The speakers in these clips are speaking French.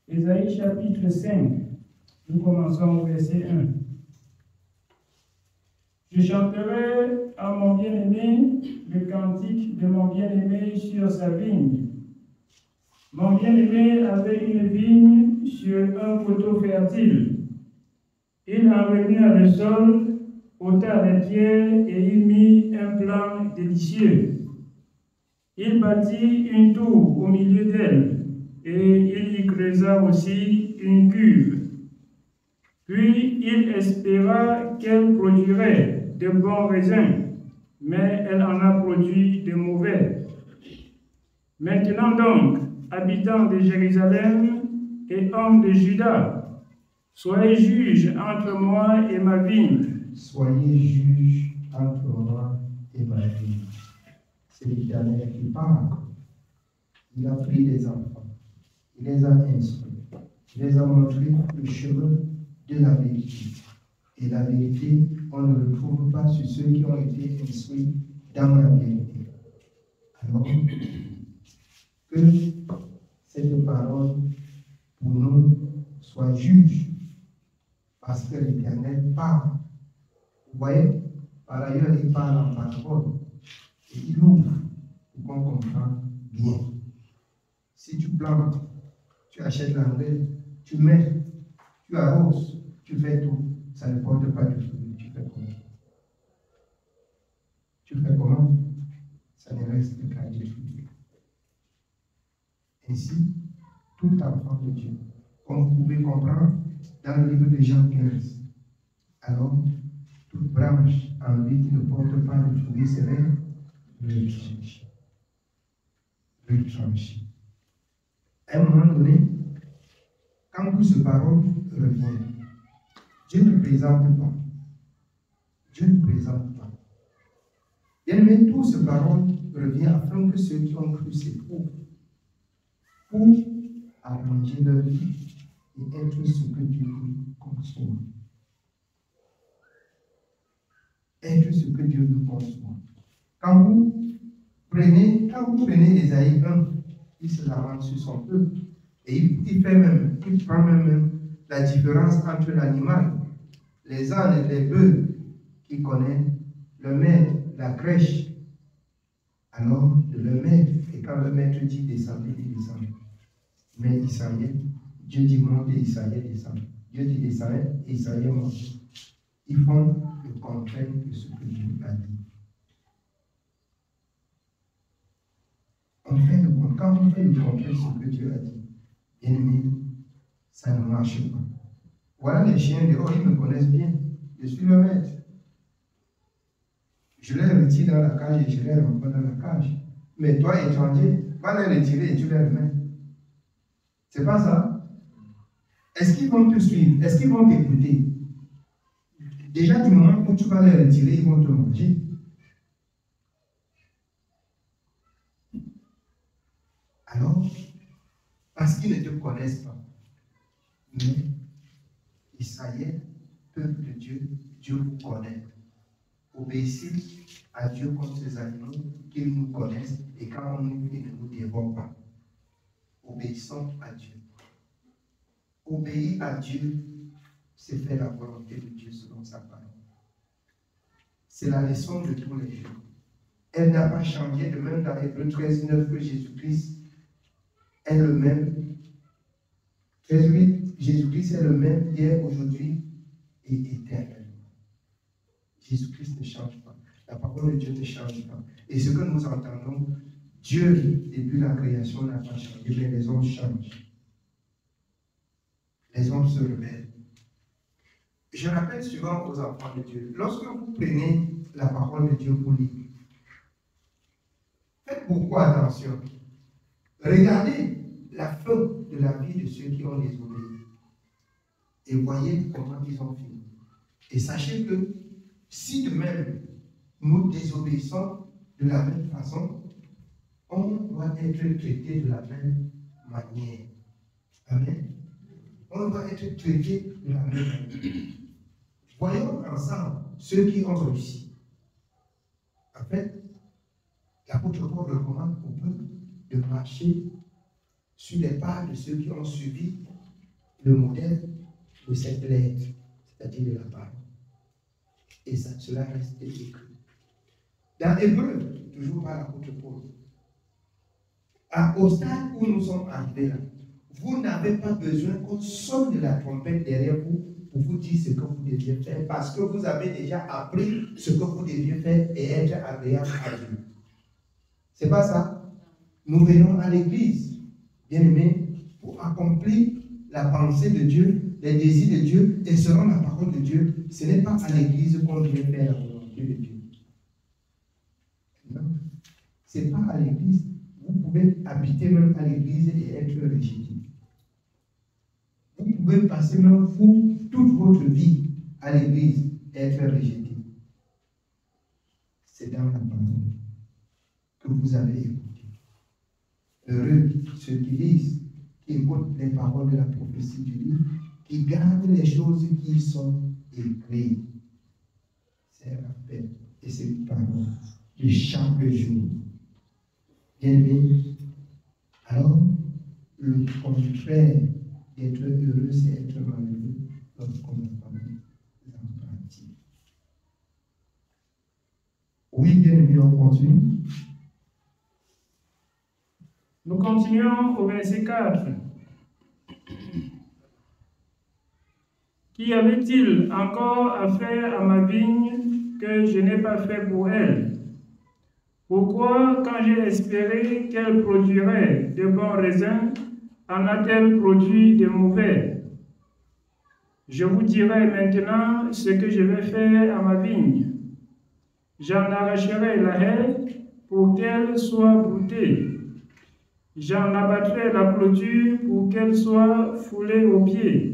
Ésaïe chapitre 5, nous commençons au verset 1. Je chanterai à mon bien-aimé le cantique de mon bien-aimé sur sa vigne. Mon bien-aimé avait une vigne sur un coteau fertile. Il enremua le sol, ôta les pierres et y mit un plan délicieux. Il bâtit une tour au milieu d'elle et il y creusa aussi une cuve. Puis il espéra qu'elle produirait de bons raisins, mais elle en a produit de mauvais. Maintenant donc, habitants de Jérusalem et hommes de Juda, soyez juges entre moi et ma vigne. Soyez juges entre moi et ma vigne. C'est l'Éternel qui parle. Il a pris les enfants, il les a instruits, il les a montré le chemin de la vérité. Et la vérité, on ne le trouve pas sur ceux qui ont été instruits dans la vérité. Alors, que cette parole pour nous soit juge, parce que l'Éternel parle. Vous voyez, par ailleurs, il parle en parole et il ouvre pour qu'on comprenne bien. Si tu plantes, tu achètes l'engrais, tu mets, tu arroses, tu fais tout, ça ne porte pas de fruits. Tu fais comment? Tu fais comment? Ça ne reste qu'à Dieu. Ainsi, tout enfant de Dieu, comme vous pouvez comprendre dans le livre de Jean 15, alors toute branche en lui qui ne porte pas de fruits serait retranchée. Retranchée. À un moment donné, quand toute cette parole revient, Dieu ne présente pas. Dieu ne présente pas. Bien-aimé, toute cette parole revient afin que ceux qui ont cru s'éprouvent pour arranger leur vie et être ce que Dieu veut qu'on soit. Être ce que Dieu veut qu'on soit. Quand vous prenez Ésaïe 1, il se lamente sur son peuple. Et il prend même la différence entre l'animal, les ânes et les bœufs, qui connaissent le maître, la crèche. Alors, le maître, et quand le maître dit descendez, il descend. Mais Isaïe, Dieu dit monte et Isaïe descend. Dieu dit descendez et Isaïe monte. Ils font le contraire de ce que Dieu a dit. Quand on fait le contraire de ce que Dieu a dit, bien-aimé, ça ne marche pas. Voilà les chiens dehors, ils me connaissent bien. Je suis le maître. Je les retire dans la cage et je les renvoie dans la cage. Mais toi, étranger, va les retirer et tu les remets. C'est pas ça? Est-ce qu'ils vont te suivre? Est-ce qu'ils vont t'écouter? Déjà, du moment où tu vas les retirer, ils vont te manger. Alors, parce qu'ils ne te connaissent pas. Mais Israël, peuple de Dieu, Dieu vous connaît. Obéissez à Dieu comme ces animaux qu'ils nous connaissent et quand on nous dit, ne nous dévore pas. Obéissons à Dieu. Obéir à Dieu, c'est faire la volonté de Dieu selon sa parole. C'est la leçon de tous les jours. Elle n'a pas changé, de même dans Hébreux 13, 9 que Jésus-Christ est le même. 13, Jésus-Christ est le même hier, aujourd'hui et éternellement. Jésus-Christ ne change pas. La parole de Dieu ne change pas. Et ce que nous entendons, Dieu, depuis la création, n'a pas changé, mais les hommes changent. Les hommes se rebellent. Je rappelle souvent aux enfants de Dieu, lorsque vous prenez la parole de Dieu pour lire, faites beaucoup attention. Regardez la fin de la vie de ceux qui ont désobéi. Et voyez comment ils ont fini. Et sachez que si de même nous désobéissons de la même façon, on doit être traité de la même manière. Amen. On doit être traité de la même manière. Voyons ensemble ceux qui ont réussi. En fait, l'apôtre Paul recommande au peuple de marcher sur les pas de ceux qui ont suivi le modèle de cette lettre, c'est-à-dire de la parole. Et ça, cela reste écrit. Dans Hébreu, toujours par l'apôtre Paul, au stade où nous sommes arrivés là, vous n'avez pas besoin qu'on sonne de la trompette derrière vous pour vous dire ce que vous deviez faire, parce que vous avez déjà appris ce que vous deviez faire et être agréable à Dieu. C'est pas ça. Nous venons à l'église, bien aimés, pour accomplir la pensée de Dieu, les désirs de Dieu, et selon la parole de Dieu. Ce n'est pas à l'église qu'on vient faire la volonté de Dieu. Non. Ce n'est pas à l'église. Vous pouvez habiter même à l'église et être rejeté. Vous pouvez passer même vous, toute votre vie à l'église et être rejeté. C'est dans la parole que vous avez écouté. Heureux ceux qui lisent, qui écoutent les paroles de la prophétie du livre, qui gardent les choses qui sont écrites. C'est la paix et c'est une parole de chaque jour. Bien-aimé, alors, le contraire d'être heureux, c'est être malheureux lorsqu'on n'a pas mis en pratique. Oui, bien-aimé, on continue. Nous continuons au verset 4. Qu'y avait-il encore à faire à ma vigne que je n'ai pas fait pour elle? Pourquoi, quand j'ai espéré qu'elle produirait de bons raisins, en a-t-elle produit de mauvais? Je vous dirai maintenant ce que je vais faire à ma vigne. J'en arracherai la haie pour qu'elle soit broutée. J'en abattrai la clôture pour qu'elle soit foulée aux pieds.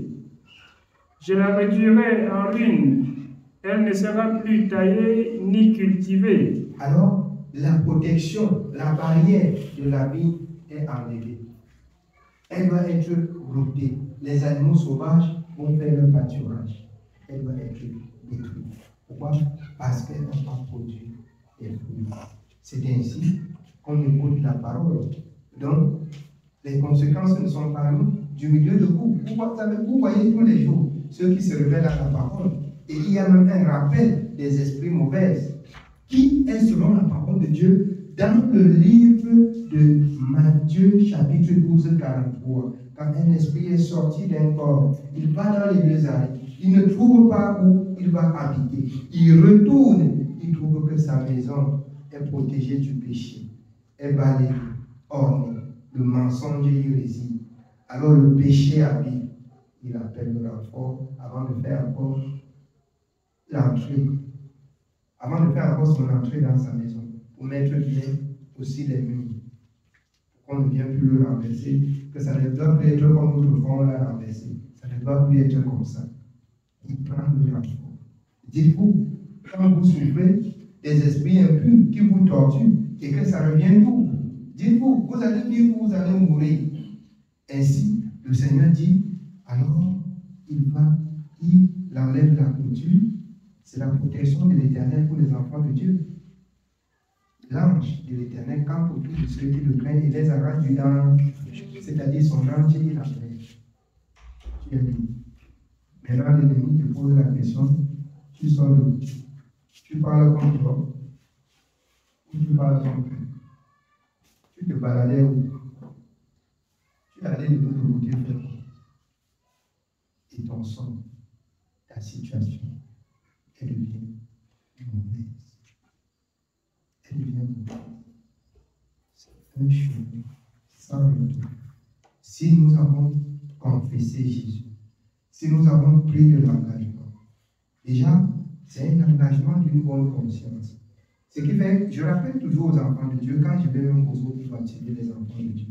Je la réduirai en ruine. Elle ne sera plus taillée ni cultivée. Alors, la protection, la barrière de la vie est enlevée. Elle doit être broutée. Les animaux sauvages vont faire leur pâturage. Elle doit être détruite. Pourquoi? Parce qu'elle n'a pas produit des fruits. C'est ainsi qu'on écoute la parole. Donc, les conséquences ne sont pas loin du milieu de vous. Vous voyez tous les jours ceux qui se révèlent à la parole. Et il y a même un rappel des esprits mauvais qui est selon la parole de Dieu dans le livre de Matthieu chapitre 12, 43. Quand un esprit est sorti d'un corps, il va dans les lieux arides. Il ne trouve pas où il va habiter. Il retourne, il trouve que sa maison est protégée du péché, est balayée, ornée. Le mensonge y réside. Alors le péché habite. Il appelle le renfort avant de faire encore l'entrée. Avant de faire encore son entrée dans sa maison. Pour mettre bien aussi les murs. Pour qu'on ne vienne plus le renverser. Que ça ne doit plus être comme autrefois on l'a renversé. Ça ne doit plus être comme ça. Il prend le renfort. Dites-vous, quand vous souffrez des esprits impurs qui vous torturent et que ça revient d'où? Dites-vous, vous allez vivre, vous allez mourir. Ainsi, le Seigneur dit, alors il enlève la clôture. C'est la protection de l'Éternel pour les enfants de Dieu. L'ange de l'Éternel campe autour de ceux qui le craignent et les arrache du danger, c'est-à-dire son ange, il la fait. Tu es libre. Maintenant, l'ennemi te pose la question, tu sors de où? Tu parles comme toi ou tu parles comme toi? Tu te baladais où? Tu allais de l'autre côté faire quoi? Et ton sang, ta situation, elle devient mauvaise. Elle devient mauvaise. C'est un chemin sans retour. Si nous avons confessé Jésus, si nous avons pris de l'engagement, déjà, c'est un engagement d'une bonne conscience. Ce qui fait, je rappelle toujours aux enfants de Dieu, quand je vais même aux autres pour attirer les enfants de Dieu,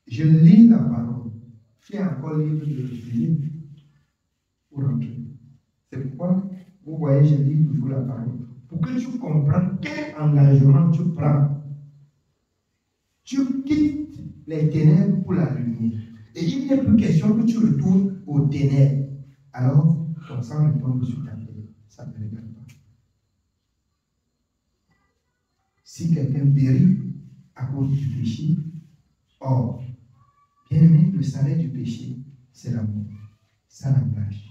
je lis la parole. Tu es encore libre de refuser pour entrer. C'est pourquoi, vous voyez, je lis toujours la parole. Pour que tu comprennes quel engagement tu prends. Tu quittes les ténèbres pour la lumière. Et il n'est plus question que tu retournes aux ténèbres. Alors, ton sang retombe sur ta tête. Ça ne me regarde pas. Si quelqu'un périt à cause du péché, or, bien aimé, le salaire du péché, c'est l'amour. Ça l'engage.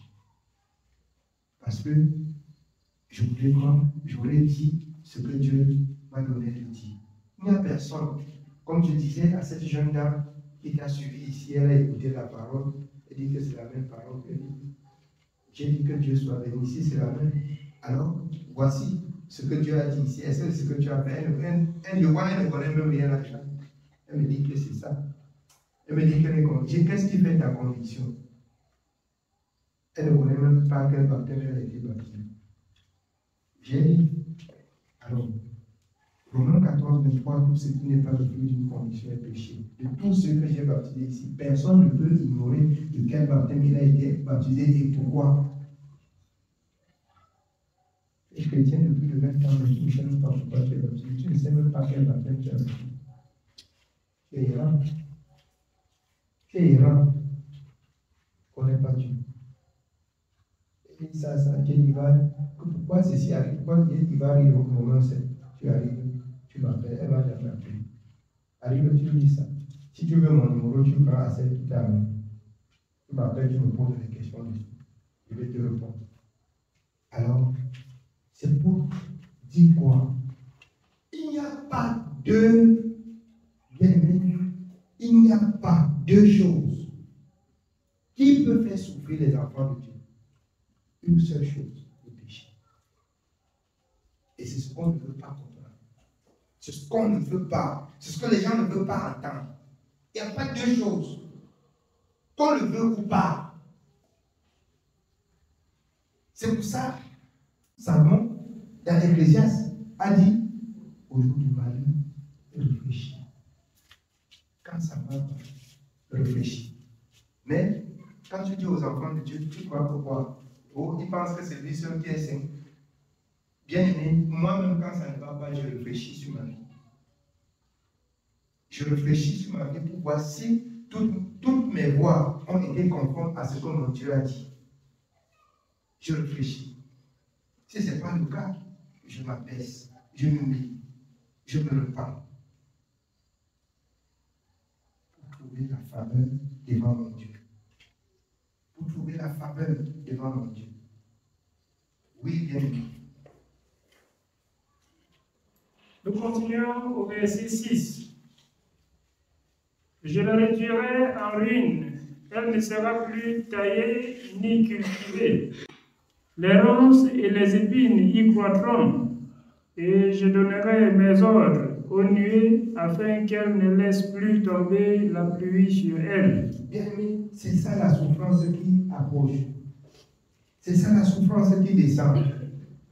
Parce que j'aurais dit ce que Dieu m'a donné de dire. Il n'y a personne, comme je disais à cette jeune dame qui t'a suivi ici, elle a écouté la parole, elle dit que c'est la même parole que lui. J'ai dit que Dieu soit béni, ici c'est la même. Alors, voici ce que Dieu a dit ici. Est-ce que c'est ce que tu as fait? Elle ne connaît même rien là-dedans. Elle me dit que c'est ça. Elle me dit qu'elle est convaincue. Qu'est-ce qui fait ta conviction? Elle ne connaît même pas quel baptême elle a été baptisée. J'ai dit, alors, Romains 14, 23, tout ce qui n'est pas le fruit d'une conviction est péché. De tous ceux que j'ai baptisés ici, personne ne peut ignorer de quel baptême il a été baptisé et pourquoi. Tu es chrétien depuis le 20 ans, mais tu ne sais même pas pourquoi tu es baptisé. Tu ne sais même pas quel baptême tu as baptisé. Tu es errant. Tu es errant. Tu ne connais pas Dieu. Et ça, Dieu dit, pourquoi ceci arrive? Pourquoi Dieu dit, va arriver au moment où tu arrives, tu m'appelles, elle ne va jamais appeler. Arrive, tu lui dis ça. Si tu veux mon numéro, tu prends à celle qui t'a amené. Tu m'appelles, tu me poses des questions dessus. Je vais te répondre. Alors, c'est pour dire quoi? Il n'y a pas deux, bien-aimés, il n'y a pas deux choses qui peuvent faire souffrir les enfants de Dieu. Une seule chose, le péché. Et c'est ce qu'on ne veut pas comprendre. C'est ce qu'on ne veut pas. C'est ce que les gens ne veulent pas entendre. Il n'y a pas deux choses. Qu'on le veut ou pas. C'est pour ça, Salomon, dans l'Ecclésiaste, a dit, au jour du malheur, réfléchis. Quand ça va, réfléchis. Mais, quand tu dis aux enfants de Dieu, tu crois pourquoi? Oh, ils pensent que c'est lui seul qui est saint. Bien aimé, moi-même, quand ça ne va pas, je réfléchis sur ma vie. Je réfléchis sur ma vie pour voir si toutes mes voies ont été conformes à ce que mon Dieu a dit. Je réfléchis. Si ce n'est pas le cas, je m'abaisse, je m'humilie, je me repens. Pour trouver la faveur devant mon Dieu. Pour trouver la faveur devant mon Dieu. Oui, bien aimé. Nous continuons au verset 6. Je la réduirai en ruine, elle ne sera plus taillée ni cultivée. Les ronces et les épines y croîtront, et je donnerai mes ordres aux nuées afin qu'elles ne laissent plus tomber la pluie sur elle. Bien aimé, c'est ça la souffrance qui approche. C'est ça la souffrance qui descend.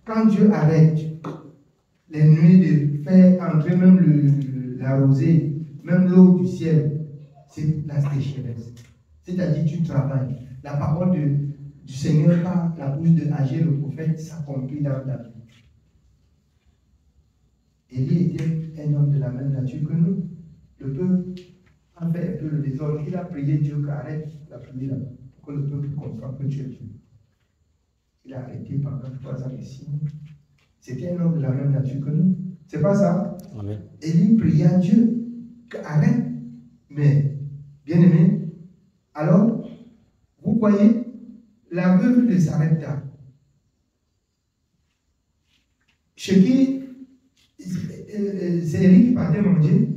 Quand Dieu arrête les nuées de faire entrer même la rosée, même l'eau du ciel, c'est la sécheresse. C'est-à-dire tu travailles. La parole du Seigneur par la bouche de Agé le prophète s'accomplit dans ta vie. Élie était un homme de la même nature que nous. Le peuple a fait un peu le désordre. Il a prié Dieu qu'arrête la pluie là, pour que le peuple comprenne que tu es Dieu. Il a arrêté pendant 3 ans et 6 mois. C'était un homme de la même nature que nous. C'est pas ça? Amen. Élie pria Dieu qu'arrête. Mais, bien aimé, alors, vous voyez, la veuve de Sarepta, chez qui c'est Élie qui partait manger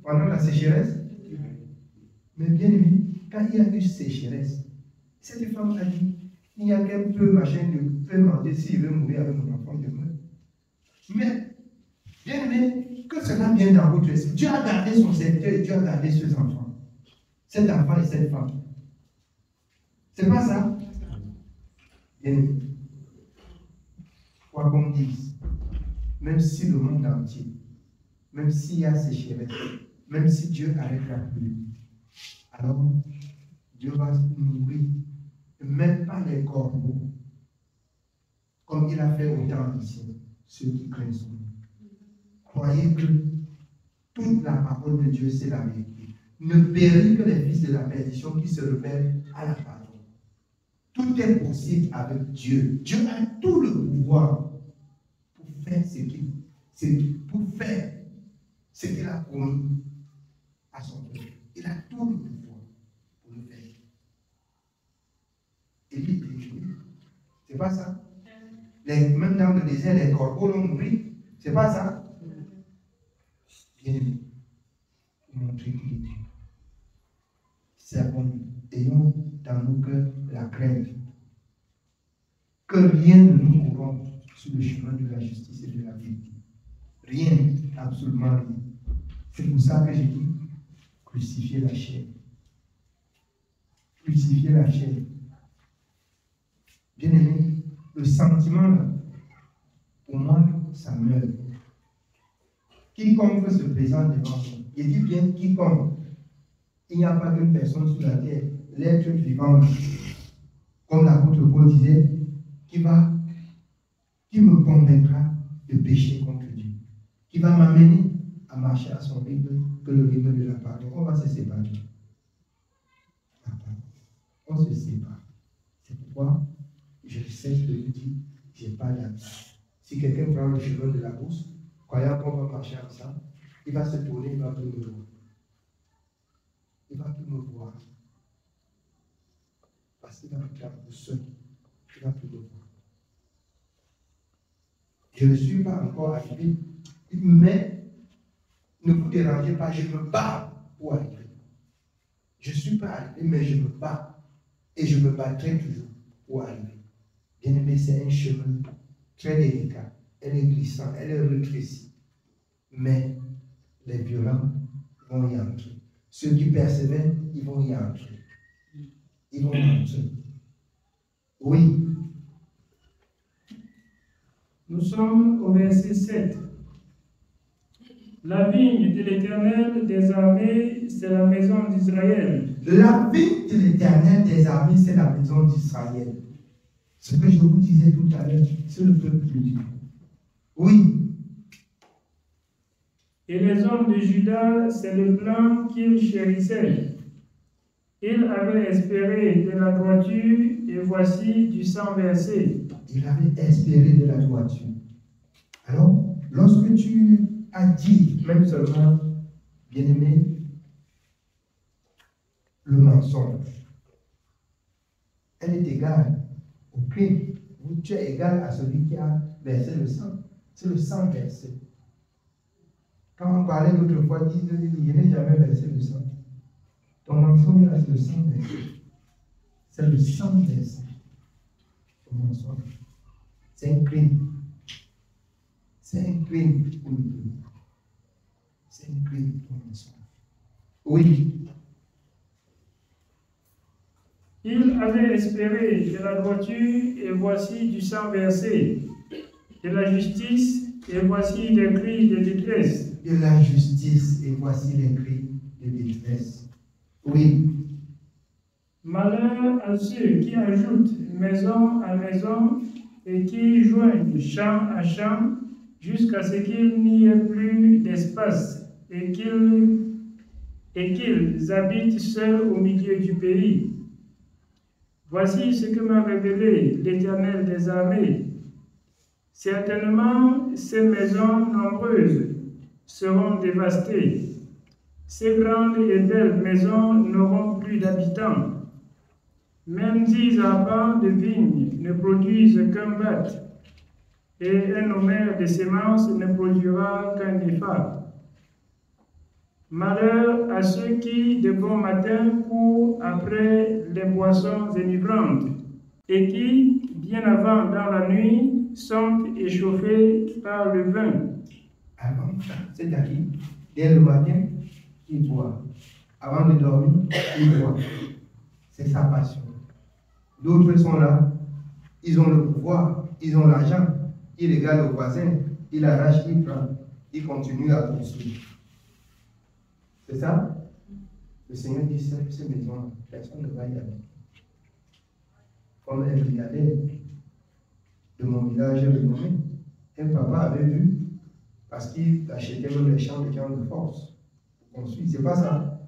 pendant la sécheresse. Mais bien aimé, quand il y a eu sécheresse, cette femme a dit, il n'y a qu'un peu machin de faire manger s'il veut mourir avec mon enfant demain. Mais, bien aimé, que cela vienne dans votre esprit. Dieu a gardé son secteur et Dieu a gardé ses enfants. Cet enfant et cette femme. C'est pas ça? Bien aimé. Quoi qu'on dise, même si le monde entier, même s'il y a sécheresse, même si Dieu arrête la pluie, alors Dieu va nourrir, même pas les corbeaux, comme il a fait au temps ancien, ceux qui craignent son nom. Croyez que toute la parole de Dieu, c'est la vérité. Ne périt que les fils de la perdition qui se rebellent à la parole. Tout est possible avec Dieu. Dieu a tout le pouvoir pour faire ce qu'il a promis à son peuple. Il a tout le pouvoir pour le faire. C'est pas ça. Même dans le désert, les corbeaux l'ont nourri. C'est pas ça. Bien-aimés, pour montrer qu'il est Dieu. Servons-lui. Ayons dans nos cœurs la crainte. Que rien ne nous corrompe sur le chemin de la justice et de la vérité. Rien, absolument rien. C'est pour ça que j'ai dit crucifier la chair. Crucifier la chair. Bien aimé, le sentiment là, pour moi, ça meurt. Quiconque se présente devant moi, il dit bien quiconque, il n'y a pas une personne sur la terre, l'être vivant, comme l'apôtre Paul disait, qui me convaincra de pécher contre Dieu, qui va m'amener à marcher à son rythme que le rythme de la parole. On va se séparer. On se sépare. C'est pourquoi je cesse de vous dire, je n'ai pas d'amis. Si quelqu'un prend le chemin de la bourse, croyant qu'on va marcher ensemble, il va se tourner, il va plus me voir. Il va plus me voir. Parce qu'il va rentrer en bourse seul. Il va plus me voir. Je ne suis pas encore arrivé, mais ne vous dérangez pas, je me bats pour arriver. Je ne suis pas arrivé, mais je me bats. Et je me battrai toujours pour arriver. Bien aimé, c'est un chemin très délicat. Elle est glissante, elle est rétrécie. Mais les violents vont y entrer. Ceux qui persévèrent, ils vont y entrer. Ils vont y entrer. Oui. Nous sommes au verset 7. La vigne de l'Éternel des armées, c'est la maison d'Israël. La vigne de l'Éternel des armées, c'est la maison d'Israël. Ce que je vous disais tout à l'heure, c'est le peuple de Dieu. Oui. Et les hommes de Juda, c'est le plan qu'ils chérissaient. Ils avaient espéré de la droiture, et voici du sang versé. Il avait espéré de la droiture. Alors, lorsque tu as dit, même seulement, bien-aimé, le mensonge, elle est égale au crime. Tu es égal à celui qui a versé le sang. C'est le sang versé. Quand on parlait l'autre fois, je n'ai jamais versé le sang. Ton mensonge, c'est le sang versé. C'est le sang versé. Ton mensonge. C'est un crime. C'est un crime pour le peuple. C'est un crime pour le mensonge. Oui. Ils avaient espéré de la droiture, et voici du sang versé, de la justice, et voici des cris de détresse. De la justice, et voici les cris de détresse. Oui. Malheur à ceux qui ajoutent maison à maison et qui joignent champ à champ jusqu'à ce qu'il n'y ait plus d'espace et qu'ils habitent seuls au milieu du pays. Voici ce que m'a révélé l'Éternel des armées. Certainement, ces maisons nombreuses seront dévastées. Ces grandes et belles maisons n'auront plus d'habitants. Même 10 arbres de vignes ne produisent qu'un bat, et un homère de semences ne produira qu'un épha. Malheur à ceux qui, de bon matin, courent après les boissons enivrantes, et qui, bien avant dans la nuit, sont échauffés par le vin. Avant, c'est-à-dire, dès le matin, il boit. Avant de dormir, il boit. C'est sa passion. D'autres sont là, ils ont le pouvoir, ils ont l'argent, ils regardent le voisin, ils arrachent, ils prennent, ils continuent à construire. C'est ça? Le Seigneur dit, ces maisons, personne ne va y aller. Comme un milliardaire de mon village renommé, un papa avait vu, parce qu'il achetait même les champs de gens de force pour construire. C'est pas ça.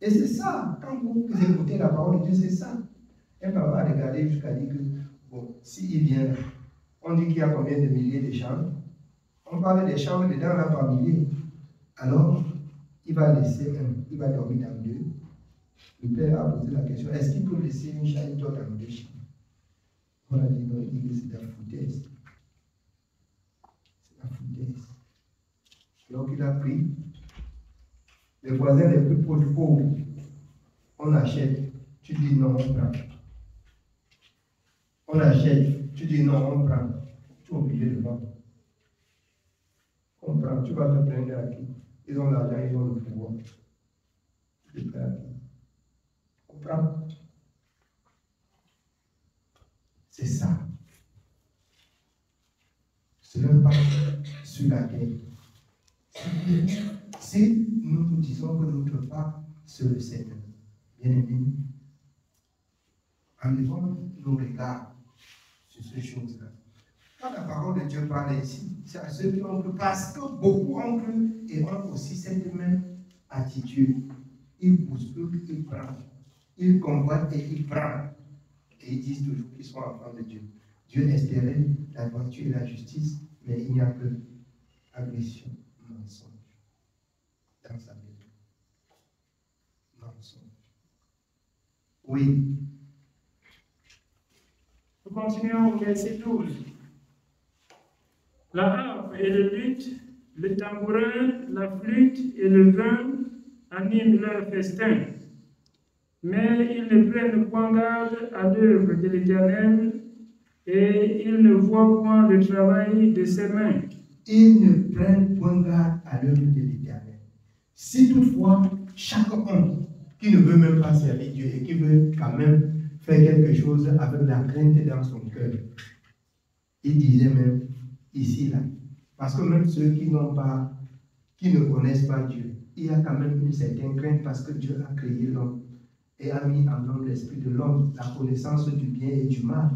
Et c'est ça, quand vous écoutez la parole de Dieu, c'est ça. Un papa a regardé jusqu'à dire que, bon, s'il vient là, on dit qu'il y a combien de milliers de chambres? On parle des chambres dedans là par milliers. Alors, il va laisser un, il va dormir dans deux. Le père a posé la question, est-ce qu'il peut laisser une chambre dans deux chambres? On a dit dans l'église, c'est la foutaise. C'est la foutaise. Alors qu'il a pris les voisins les plus pauvres, on achète, tu dis non, on prend. On achète, tu dis non, on prend. Tu es obligé de vendre. On prend, tu vas te plaindre à qui? Ils ont l'argent, ils ont le pouvoir. Tu te plains à qui? On prend. C'est ça. C'est le pas sur la terre. Si nous nous disons que notre pas c'est le Seigneur, bien aimé, enlevons nos regards sur ces choses-là. Quand la parole de Dieu parle ainsi, c'est à ceux qui ont cru, parce que beaucoup ont cru et ont aussi cette même attitude. Ils bousculent, ils prennent. Ils convoitent et ils prennent. Et ils disent toujours qu'ils sont enfants de Dieu. Dieu espérait la droiture et la justice, mais il n'y a que agression, mensonge dans sa vie. Mensonge. Oui. Nous continuons au verset 12. La harpe et le luth, le tambourin, la flûte et le vin animent leur festin. Mais ils ne prennent point garde à l'œuvre de l'Éternel et ils ne voient point le travail de ses mains. Ils ne prennent point garde à l'œuvre de l'Éternel. Si toutefois, chaque homme qui ne veut même pas servir Dieu et qui veut quand même faire quelque chose avec la crainte dans son cœur, il disait même ici, là, parce que même ceux qui ne connaissent pas Dieu, il y a quand même une certaine crainte parce que Dieu a créé l'homme et a mis en l'homme l'esprit de l'homme, la connaissance du bien et du mal.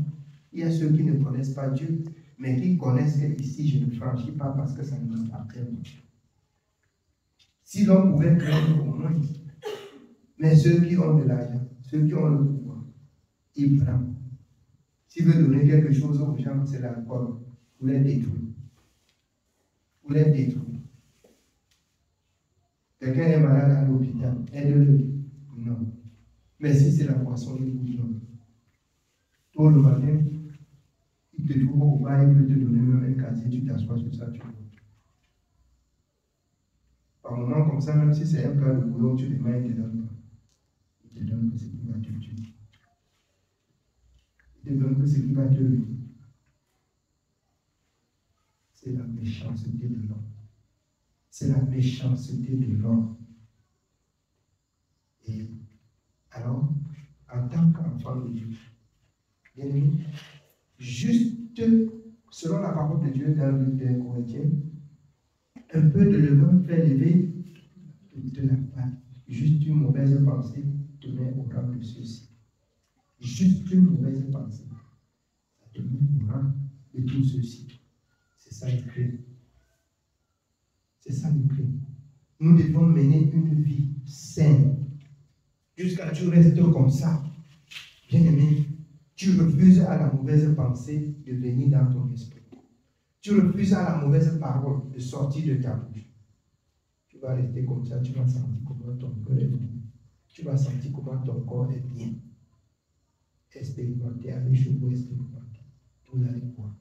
Il y a ceux qui ne connaissent pas Dieu, mais qui connaissent qu'ici, je ne franchis pas parce que ça ne m'appartient pas. Si l'homme pouvait craindre au moins, mais ceux qui ont de l'argent, ceux qui ont le pouvoir, ils prennent. S'ils veulent donner quelque chose aux gens, c'est l'alcool. Vous les détruisez. Vous les détruisez. Quelqu'un est malade à l'hôpital, aide-le. Non. Mais si c'est la boisson, il vous donne. Tôt le matin, il te trouve au bar, il peut te donner même un casier, tu t'assois sur ça, tu vois. Par moment comme ça, même si c'est un plat de boulot, tu demandes, il ne te donne pas. Il te donne que ce qui va te tuer. Il te donne que ce qui va te tuer. C'est la méchanceté de l'homme. C'est la méchanceté de l'homme. Et alors, en tant qu'enfant de Dieu, bien aimé, juste selon la parole de Dieu dans le livre des Corinthiens, un peu de levain fait lever toute la pâte. Juste une mauvaise pensée te met au rang de ceci. Juste une mauvaise pensée, ça te met au rang de tout ceci. C'est ça le crime. C'est ça le crime. Nous devons mener une vie saine. Jusqu'à ce que tu restes comme ça. Bien aimé, tu refuses à la mauvaise pensée de venir dans ton esprit. Tu refuses à la mauvaise parole de sortir de ta bouche. Tu vas rester comme ça, tu vas sentir comment ton cœur est bien. Tu vas sentir comment ton corps est bien. Expérimenter, allez chez vous, expérimenter. Vous allez voir.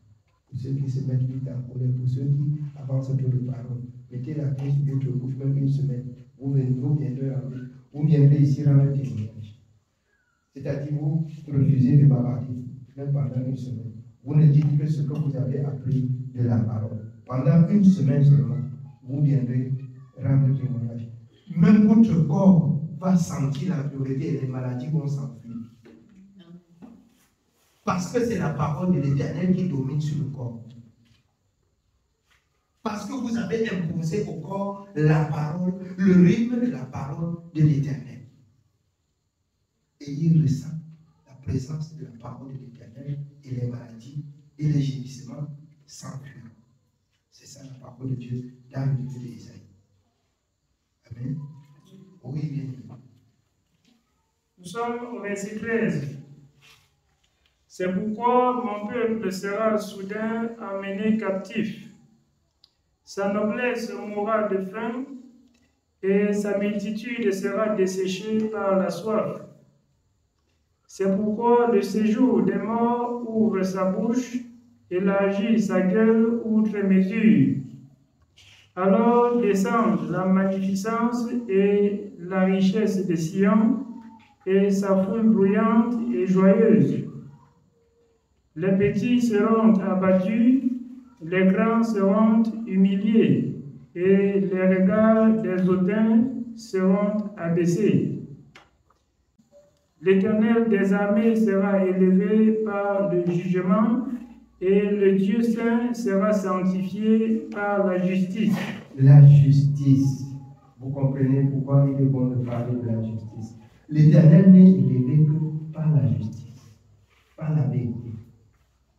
Pour ceux qui se mettent vite en colère, pour ceux qui avancent trop de paroles, mettez la clé sur votre bouche, même une semaine. Vous viendrez ici rendre témoignage. C'est-à-dire, vous refusez de bavarder, même pendant une semaine. Vous ne dites que ce que vous avez appris de la parole. Pendant une semaine seulement, vous viendrez rendre témoignage. Même votre corps va sentir la pureté et les maladies vont s'enfuir. Parce que c'est la parole de l'Éternel qui domine sur le corps. Parce que vous avez imposé au corps la parole, le rythme de la parole de l'Éternel. Et il ressent la présence de la parole de l'Éternel et les maladies et les gémissements s'enfuient. C'est ça la parole de Dieu dans le livre d'Ésaïe. Amen. Oui, bien. Nous sommes au verset 13. C'est pourquoi mon peuple sera soudain emmené captif. Sa noblesse mourra de faim et sa multitude sera desséchée par la soif. C'est pourquoi le séjour des morts ouvre sa bouche, élargit sa gueule outre mesure. Alors descendent la magnificence et la richesse de Sion, et sa foule bruyante et joyeuse. Les petits seront abattus, les grands seront humiliés, et les regards des hautains seront abaissés. L'Éternel des armées sera élevé par le jugement, et le Dieu saint sera sanctifié par la justice. La justice. Vous comprenez pourquoi il est bon de parler de la justice. L'Éternel n'est élevé que par la justice, par la vérité.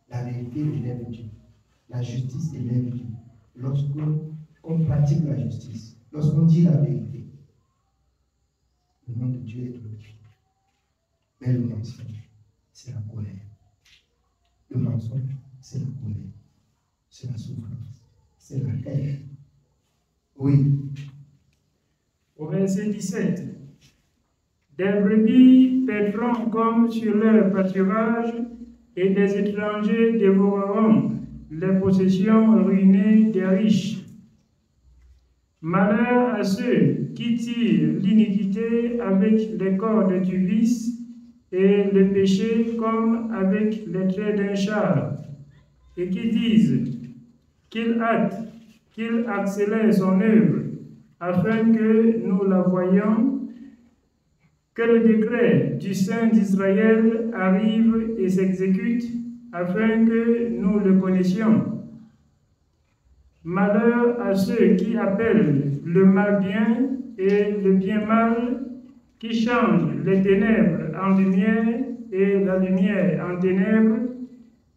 La vérité élève Dieu. La justice élève Dieu. Lorsqu'on pratique la justice, lorsqu'on dit la vérité, le nom de Dieu est glorifié. Mais le mensonge, c'est la colère. Le mensonge, c'est la colère. C'est la souffrance. C'est la haine. Oui. Au verset 17. Des brebis paîtront comme sur leur pâturage, et des étrangers dévoreront les possessions ruinées des riches. Malheur à ceux qui tirent l'iniquité avec les cordes du vice, et le péché comme avec les traits d'un char, et qui disent qu'il hâte, qu'il accélère son œuvre, afin que nous la voyions, que le décret du Saint d'Israël arrive et s'exécute, afin que nous le connaissions. Malheur à ceux qui appellent le mal bien et le bien mal, qui changent les ténèbres en lumière et la lumière en ténèbres,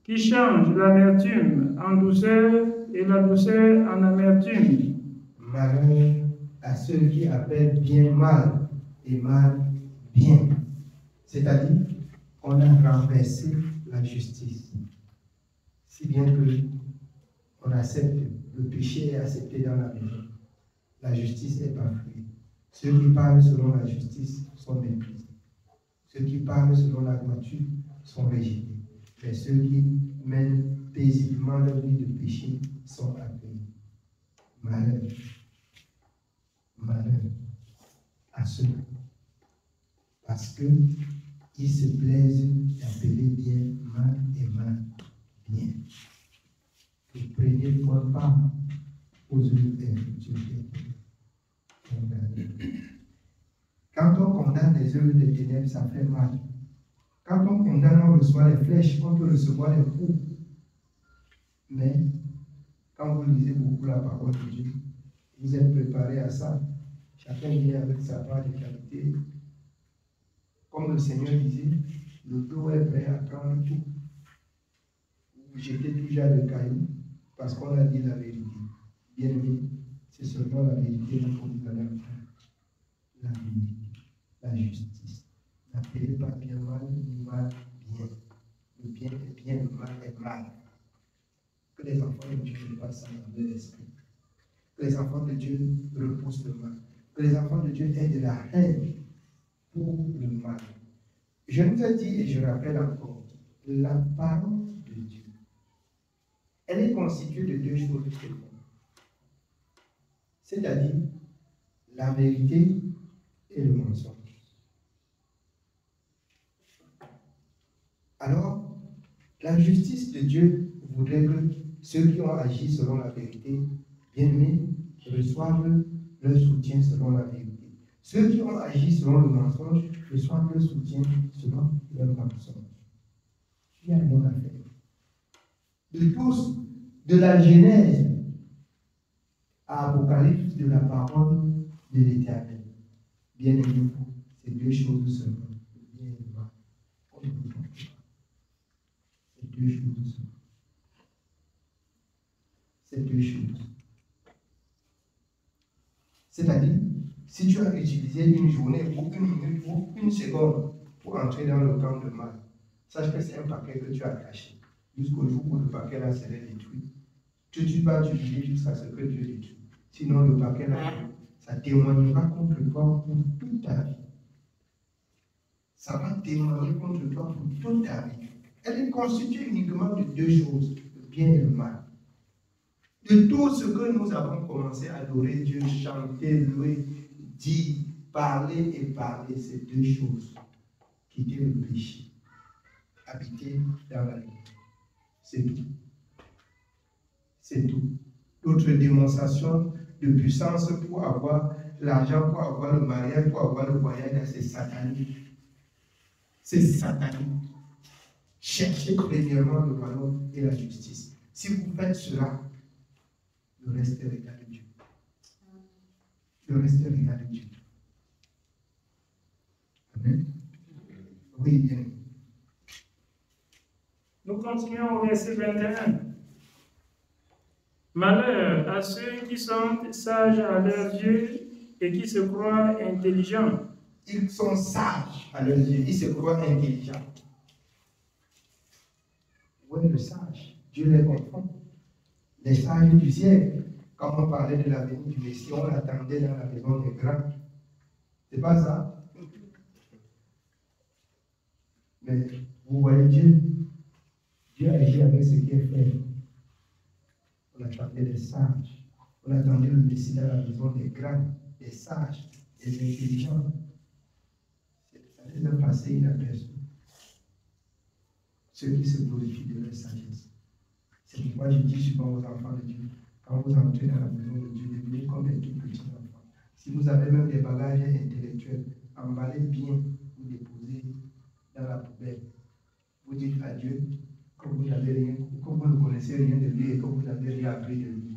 qui changent l'amertume en douceur et la douceur en amertume. Malheur à ceux qui appellent bien mal et mal bien. C'est-à-dire qu'on a renversé la justice. Si bien que on accepte, le péché est accepté dans la maison. La justice est bafouée. Ceux qui parlent selon la justice sont méprisés. Ceux qui parlent selon la droiture sont rejetés. Mais ceux qui mènent paisiblement leur vie de péché sont accueillis. Malheur. Malheur à ceux. Parce qu'ils se plaisent d'appeler bien mal et mal bien. Ne prenez point part aux œuvres infructueuses. Quand on condamne les œuvres des ténèbres, ça fait mal. Quand on condamne, on reçoit les flèches, on peut recevoir les coups. Mais quand vous lisez beaucoup la parole de Dieu, vous êtes préparé à ça. Chacun vient avec sa part de qualité. Comme le Seigneur disait, le dos est prêt à prendre tout. Vous jetez tout genre de cailloux parce qu'on a dit la vérité. Bien aimé, c'est seulement la vérité que vous allez apprendre. La vérité, la justice. N'appelez pas bien mal, ni mal bien. Le bien est bien, le mal est mal. Que les enfants de Dieu ne passent dans leur esprit. Que les enfants de Dieu repoussent le mal. Que les enfants de Dieu aient de la haine pour le mal. Je nous ai dit et je rappelle encore, la parole de Dieu, elle est constituée de deux choses différentes. C'est-à-dire la vérité et le mensonge. Alors, la justice de Dieu voudrait que ceux qui ont agi selon la vérité, bien aimés, reçoivent leur soutien selon la vérité. Ceux qui ont agi selon le mensonge reçoivent leur soutien selon leur mensonge. Il y a une affaire. De tous, de la Genèse à Apocalypse, de la parole de l'Éternel. Bien aimé, c'est deux choses seulement. Le bien et le mal. On ne peut pas. C'est deux choses seulement. C'est deux choses. C'est-à-dire, si tu as utilisé une journée ou une minute ou une seconde pour entrer dans le camp de mal, sache que c'est un paquet que tu as caché. Jusqu'au jour où le paquet là serait détruit. Tu vas utiliser jusqu'à ce que Dieu détruit. Sinon, le paquet là, ça témoignera contre toi pour toute ta vie. ça va témoigner contre toi pour toute ta vie. Elle est constituée uniquement de deux choses, le bien et le mal. De tout ce que nous avons commencé à adorer Dieu, chanter, louer, dire, parler et parler, c'est deux choses. Quitter le péché, habiter dans la vie. C'est tout. C'est tout. D'autres démonstrations de puissance pour avoir l'argent, pour avoir le mariage, pour avoir le voyage, c'est satanique. C'est satanique. Cherchez premièrement le royaume et la justice. Si vous faites cela, le reste regarde Dieu. Le reste regarde Dieu. Amen. Oui, bien. Nous continuons au verset 21. Malheur à ceux qui sont sages à leurs yeux et qui se croient intelligents. Ils sont sages à leurs yeux, ils se croient intelligents. Oui, le sage, Dieu les confond. Les sages du siècle, quand on parlait de la venue du Messie, on l'attendait dans la maison des grands. C'est pas ça? Mais vous voyez Dieu. Dieu agit avec ce qui est fait. On attendait les sages. On attendait le Messie dans la maison des grands, des sages, des intelligents. Ça les a passés inaperçus. Ceux qui se glorifient de leur sagesse. C'est pourquoi je dis souvent aux enfants de Dieu, quand vous entrez dans la maison de Dieu, devenez comme des tout petits enfants. Si vous avez même des bagages intellectuels, emballez bien, vous déposez dans la poubelle. Vous dites à Dieu que vous n'avez rien, que vous ne connaissez rien de lui et que vous n'avez rien appris de lui.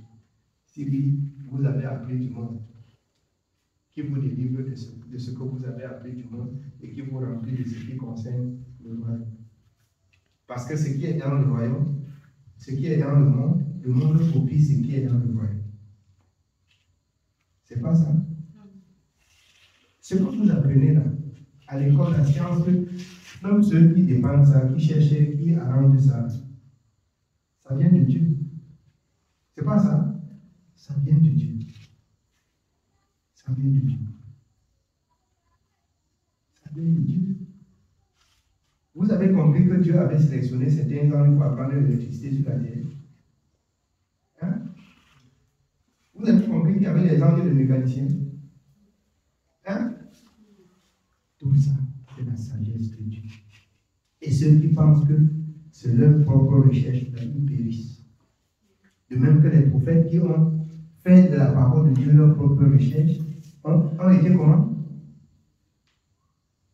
Si oui, vous avez appris du monde, qui vous délivre de ce que vous avez appris du monde et qui vous remplit de ce qui concerne le royaume. Parce que ce qui est dans le royaume, ce qui est dans le monde copie ce qui est dans le royaume. C'est pas ça? Ce que vous apprenez là, à l'école, la science, même ceux qui dépendent ça, qui cherchent, qui arrangent ça, ça vient de Dieu. C'est pas ça? Ça vient de Dieu. Ça vient de Dieu. Ça vient de Dieu. Vous avez compris que Dieu avait sélectionné certains gens pour apprendre l'électricité sur la terre. Hein? Vous avez compris qu'il y avait des anges de mécaniciens. Hein? Tout ça, c'est la sagesse de Dieu. Et ceux qui pensent que c'est leur propre recherche, ils périssent. De même que les prophètes qui ont fait de la parole de Dieu leur propre recherche, ont été comment?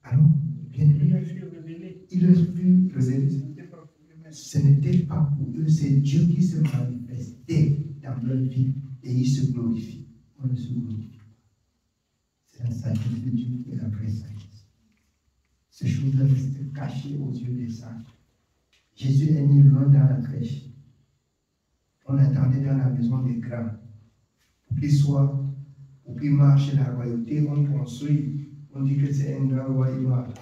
Alors, bien révélés. Ils leur furent révélés. Ce n'était pas pour eux, c'est Dieu qui se manifestait dans leur vie et ils se glorifient. On ne se glorifie. C'est la sagesse de Dieu qui est la vraie sagesse. Ces choses-là restent cachées aux yeux des sages. Jésus est né loin dans la crèche. On l'attendait dans la maison des grands. Pour qu'il soit, pour qu'il marche la royauté, on construit. On dit que c'est un grand roi noir.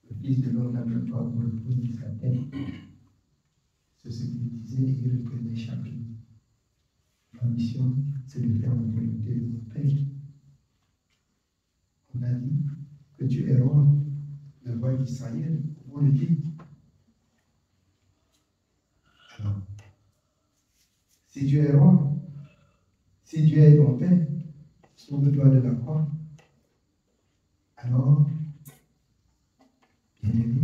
Le Fils de l'homme n'a pas pour le pouce de sa tête. C'est ce qu'il disait et il reprenait chaque jour. Ma mission, c'est de faire la volonté de mon Père. On a dit que tu es roi, le roi d'Israël. On le dit. Alors, si Dieu est roi, si Dieu est ton Père, sauve-toi de la croix. Alors, bien aimé,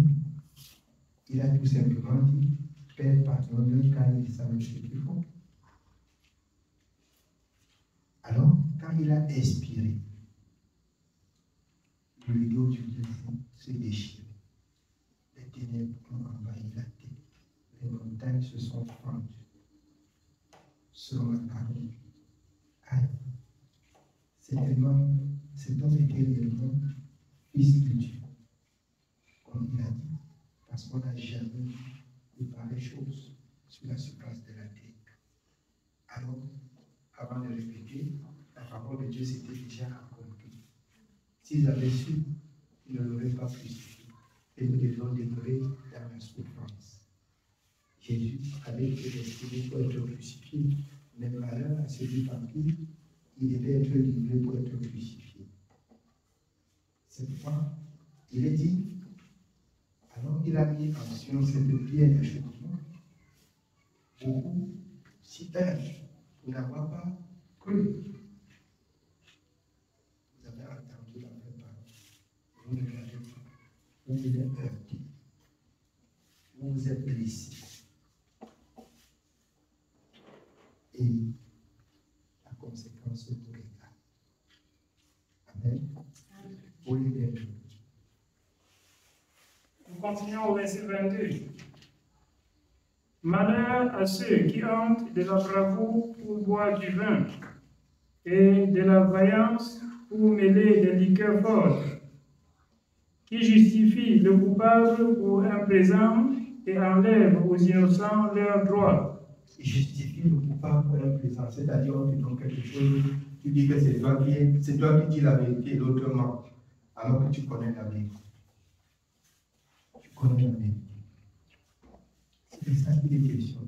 il a tout simplement dit, Père, pardonne-leur car ils savent ce qu'ils font. Alors, quand il a expiré, le rideau du dessin s'est déchiré. Les ténèbres ont envahi la terre. Les montagnes se sont fendues. Selon la parole. Aïe. C'est tellement, cet homme était réellement fils de Dieu. Comme il a dit, parce qu'on n'a jamais vu de pareilles choses sur la surface de la terre. Alors, avant de répéter, la parole de Dieu s'était déjà accomplie. S'ils avaient su, ils ne l'auraient pas crucifié. Et nous devions demeurer dans la souffrance. Jésus avait été destiné pour être crucifié, mais malheur à celui par qui il devait être livré pour être crucifié. C'est pourquoi Il est dit, alors il a mis en sur cette pierre d'achoppement beaucoup, si pour n'avoir pas cru. Vous avez entendu la vraie parole. Vous ne l'avez pas. Vous vous êtes heurté. Vous vous êtes blessé. Et la conséquence vous regarde. Amen. Oui, bien. Nous continuons au verset 22. Malheur à ceux qui ont de la bravoure pour boire du vin et de la vaillance pour mêler des liqueurs fortes, qui justifient le coupable pour un présent et enlèvent aux innocents leurs droits. Justifie le coupable pour un présent, c'est-à-dire on te donne quelque chose, tu dis que c'est toi qui dis la vérité, l'autre ment, alors que tu connais la vérité. Tu connais la vérité. C'est ça qu'il est question.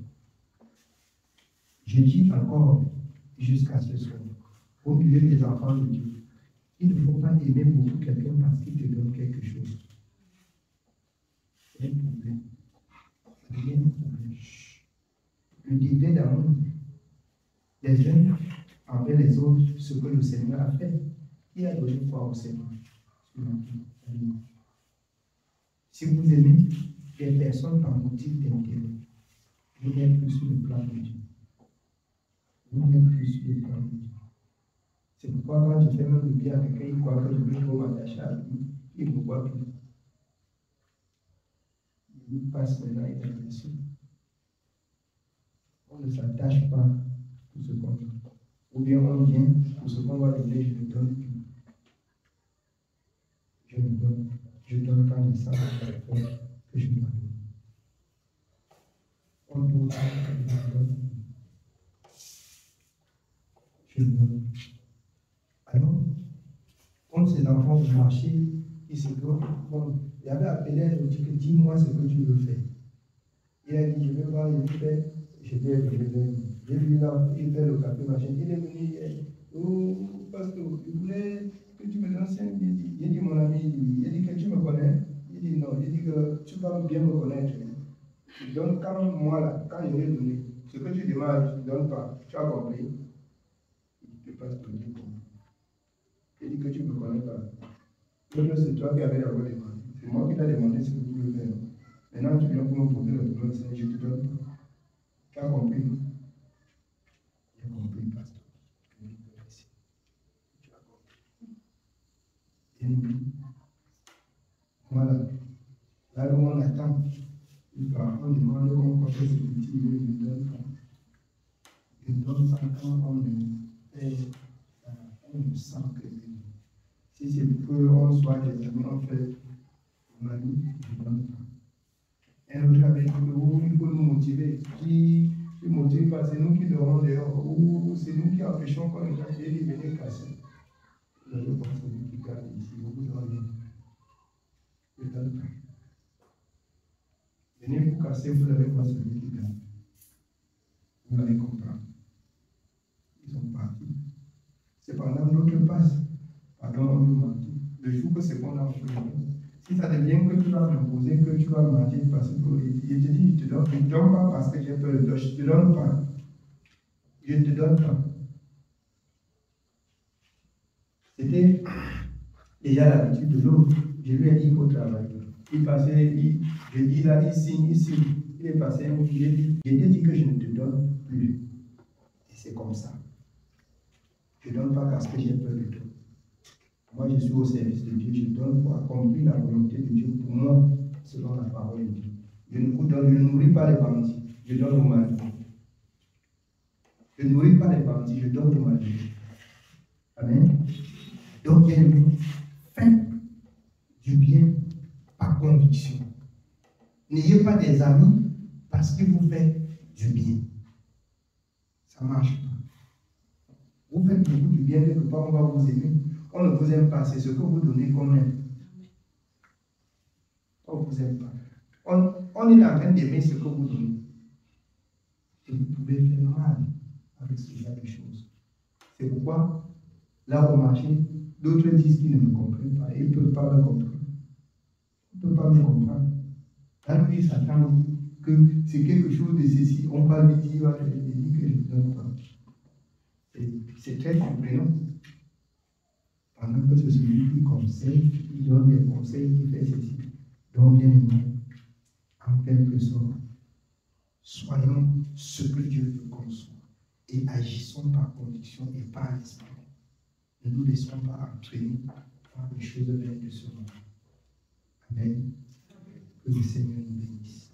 Je dis encore jusqu'à ce soir, au milieu des enfants de Dieu, il ne faut pas aimer beaucoup quelqu'un parce qu'il te donne quelque chose. C'est un problème. C'est un problème. Le degré d'amour des uns envers les autres, ce que le Seigneur a fait. Il a donné quoi au Seigneur? Si vous aimez des personnes par motif d'intérêt, vous n'êtes plus sur le plan de Dieu. Vous n'êtes plus sur le plan de Dieu. C'est pourquoi quand je fais même le bien à quelqu'un, il croit que je veux trop m'attacher à lui, il ne me voit plus. Il passe maintenant, il est blessé. On ne s'attache pas pour ce qu'on donne. Ou bien on vient pour ce qu'on va donner, je ne donne plus. Je ne donne. Je donne quand je sens que je dois donner. On doit que je donne. Je donne. Alors, quand ces enfants vont marcher, ils se donnent. Bon, il avait appelé un outil que dis-moi ce que tu veux faire. Il a dit, je vais voir, il fait. J'ai vu là, il fait le café machin. Il est venu hier. Oh, pasteur, il voulait que tu me donnes 5 000. Il dit, mon ami, il dit que tu me connais. Il dit non, il dit que tu vas bien me connaître. Il donne quand moi là, quand je vais donner. Ce que tu demandes, je ne donne pas. Tu as compris? Il te passe pour dire comment. Il dit que tu ne me connais pas. L'autre, c'est toi qui avais d'abord demandé. C'est moi qui t'ai demandé ce que tu veux faire. Maintenant, tu viens pour me poser le problème, je te donne pas. Tu as compris? J'ai compris, pasteur. Tu as compris. Et nous, voilà. Là où on attend, on demande comment on fait ce petit, il ne donne pas. Il ne donne pas quand on ne sent que si c'est pour qu'on soit des amis, on fait mon ami, je ne donne pas. Un autre avait dit que il faut nous motiver. Qui ne motive pas, c'est nous qui dormons dehors. Ou c'est nous qui empêchons qu'on les casse. Il dit, venez casser. Vous allez voir celui qui garde ici. Vous vous donnez. Je ne donne pas. Venez vous casser, vous allez voir celui qui garde. Vous allez comprendre. Ils sont partis. Cependant, l'autre passe. Pardon, on nous ment. Le jour que c'est bon, là, on peut. Si ça devient que tu vas m'imposer, que tu vas manger, parce que je te dis, je ne te donne pas parce que j'ai peur de toi, je ne te donne pas. Je ne te donne pas. C'était déjà l'habitude de l'autre. Je lui ai dit qu'il faut travailler. Il passait, je dis là, il signe. Il est passé un jour, je t'ai dit que je ne te donne plus. Et c'est comme ça. Je ne donne pas parce que j'ai peur de toi. Moi, je suis au service de Dieu. Je donne pour accomplir la volonté de Dieu pour moi, selon la parole de Dieu. Je ne vous donne, je ne nourris pas les bandits, je donne aux malades. Je ne nourris pas les bandits, je donne aux malades. Amen. Donc, bien aimé, faites du bien par conviction. N'ayez pas des amis parce qu'ils vous font du bien. Ça ne marche pas. Vous faites beaucoup du bien, quelque part, on va vous aimer. On ne vous aime pas, c'est ce que vous donnez qu'on aime. On ne vous aime pas. On est en train d'aimer ce que vous donnez. Et vous pouvez faire mal avec ce genre de choses. C'est pourquoi, là au marché, d'autres disent qu'ils ne me comprennent pas et ils ne peuvent pas me comprendre. ne peut pas me comprendre. Quand lui s'attend que c'est quelque chose de ceci, on va lui dire, ouais, il dit que je ne donne pas. C'est très surprenant. Pendant que c'est celui qui conseille, qui donne des conseils, qui fait ceci. Donc, bien aimé, en quelque sorte, soyons ce que Dieu veut qu'on soit et agissons par conviction et par l'esprit. Ne nous laissons pas entraîner par les choses vaines de ce monde. Amen. Que le Seigneur nous bénisse.